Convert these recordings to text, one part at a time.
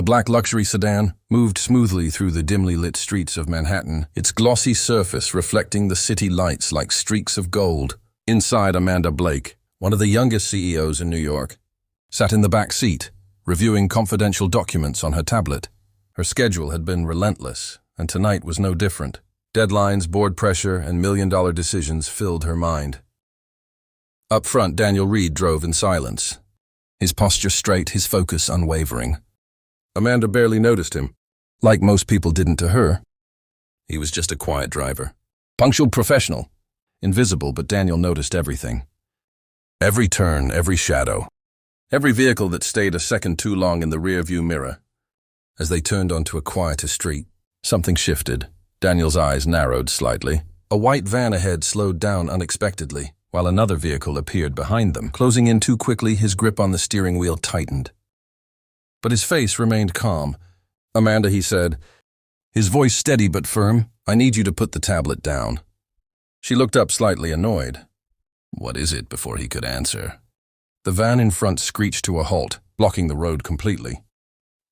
The black luxury sedan moved smoothly through the dimly lit streets of Manhattan, its glossy surface reflecting the city lights like streaks of gold. Inside, Amanda Blake, one of the youngest CEOs in New York, sat in the back seat, reviewing confidential documents on her tablet. Her schedule had been relentless, and tonight was no different. Deadlines, board pressure, and million-dollar decisions filled her mind. Up front, Daniel Reed drove in silence, his posture straight, his focus unwavering. Amanda barely noticed him, like most people didn't to her. He was just a quiet driver. Punctual professional. Invisible, but Daniel noticed everything. Every turn, every shadow. Every vehicle that stayed a second too long in the rearview mirror. As they turned onto a quieter street, something shifted. Daniel's eyes narrowed slightly. A white van ahead slowed down unexpectedly, while another vehicle appeared behind them. Closing in too quickly, his grip on the steering wheel tightened. But his face remained calm. "Amanda," he said, his voice steady but firm, "I need you to put the tablet down." She looked up slightly annoyed. "What is it?" before he could answer. The van in front screeched to a halt, blocking the road completely.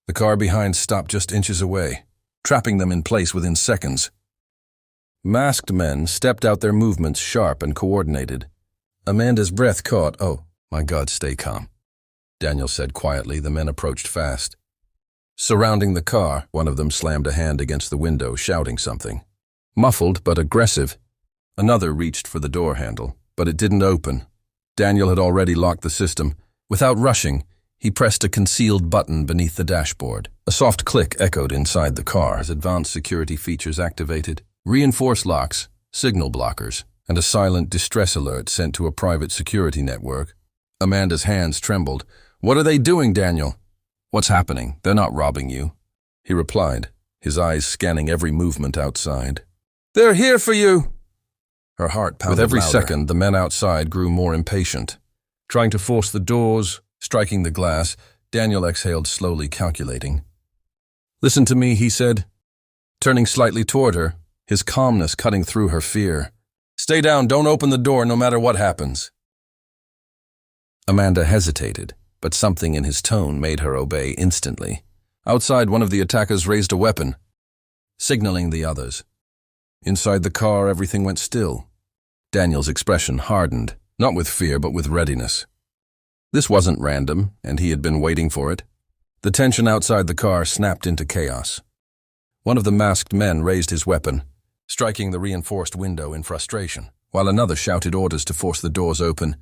The car behind stopped just inches away, trapping them in place within seconds. Masked men stepped out, their movements sharp and coordinated. Amanda's breath caught. "Oh, my God, stay calm," Daniel said quietly. The men approached fast. Surrounding the car, one of them slammed a hand against the window, shouting something. Muffled but aggressive. Another reached for the door handle, but it didn't open. Daniel had already locked the system. Without rushing, he pressed a concealed button beneath the dashboard. A soft click echoed inside the car as advanced security features activated. Reinforced locks, signal blockers, and a silent distress alert sent to a private security network. Amanda's hands trembled. "What are they doing, Daniel?" "What's happening? They're not robbing you," he replied, his eyes scanning every movement outside. "They're here for you!" Her heart pounded. With every second, the men outside grew more impatient. Trying to force the doors, striking the glass, Daniel exhaled slowly, calculating. "Listen to me," he said, turning slightly toward her, his calmness cutting through her fear. "Stay down, don't open the door no matter what happens." Amanda hesitated, but something in his tone made her obey instantly. Outside, one of the attackers raised a weapon, signaling the others. Inside the car, everything went still. Daniel's expression hardened, not with fear but with readiness. This wasn't random, and he had been waiting for it. The tension outside the car snapped into chaos. One of the masked men raised his weapon, striking the reinforced window in frustration, while another shouted orders to force the doors open.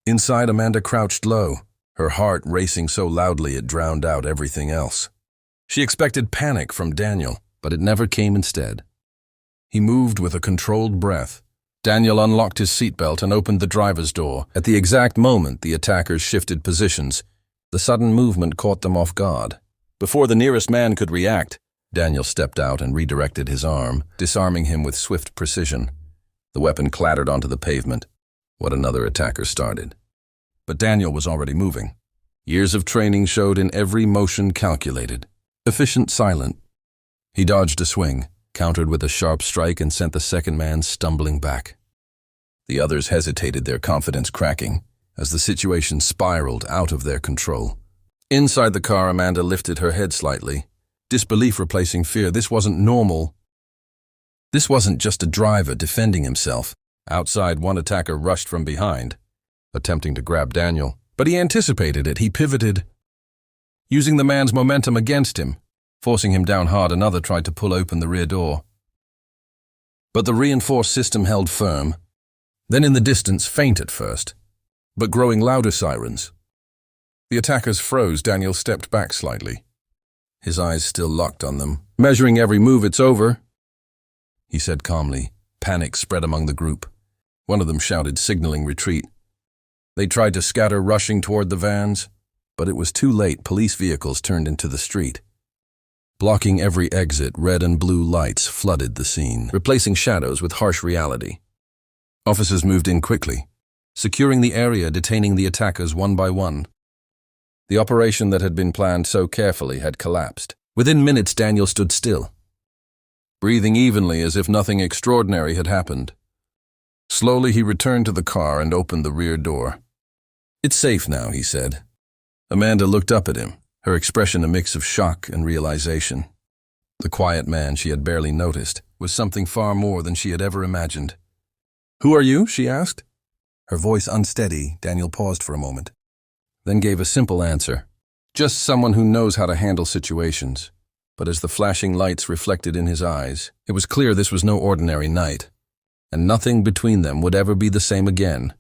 Inside, Amanda crouched low, her heart racing so loudly it drowned out everything else. She expected panic from Daniel, but it never came instead. He moved with a controlled breath. Daniel unlocked his seatbelt and opened the driver's door. At the exact moment, the attackers shifted positions. The sudden movement caught them off guard. Before the nearest man could react, Daniel stepped out and redirected his arm, disarming him with swift precision. The weapon clattered onto the pavement. What another attacker started. But Daniel was already moving. Years of training showed in every motion calculated. Efficient, silent. He dodged a swing, countered with a sharp strike, and sent the second man stumbling back. The others hesitated, their confidence cracking, as the situation spiraled out of their control. Inside the car, Amanda lifted her head slightly, disbelief replacing fear. This wasn't normal. This wasn't just a driver defending himself. Outside, one attacker rushed from behind, attempting to grab Daniel. But he anticipated it. He pivoted, using the man's momentum against him. Forcing him down hard, another tried to pull open the rear door. But the reinforced system held firm. Then in the distance, faint at first, but growing louder sirens. The attackers froze. Daniel stepped back slightly, his eyes still locked on them. "Measuring every move, it's over," he said calmly. Panic spread among the group. One of them shouted, signaling retreat. They tried to scatter, rushing toward the vans, but it was too late. Police vehicles turned into the street. Blocking every exit, red and blue lights flooded the scene, replacing shadows with harsh reality. Officers moved in quickly, securing the area, detaining the attackers one by one. The operation that had been planned so carefully had collapsed. Within minutes, Daniel stood still, breathing evenly as if nothing extraordinary had happened. Slowly, he returned to the car and opened the rear door. "It's safe now," he said. Amanda looked up at him, her expression a mix of shock and realization. The quiet man she had barely noticed was something far more than she had ever imagined. "Who are you?" she asked. Her voice unsteady, Daniel paused for a moment, then gave a simple answer. "Just someone who knows how to handle situations." But as the flashing lights reflected in his eyes, it was clear this was no ordinary night, and nothing between them would ever be the same again.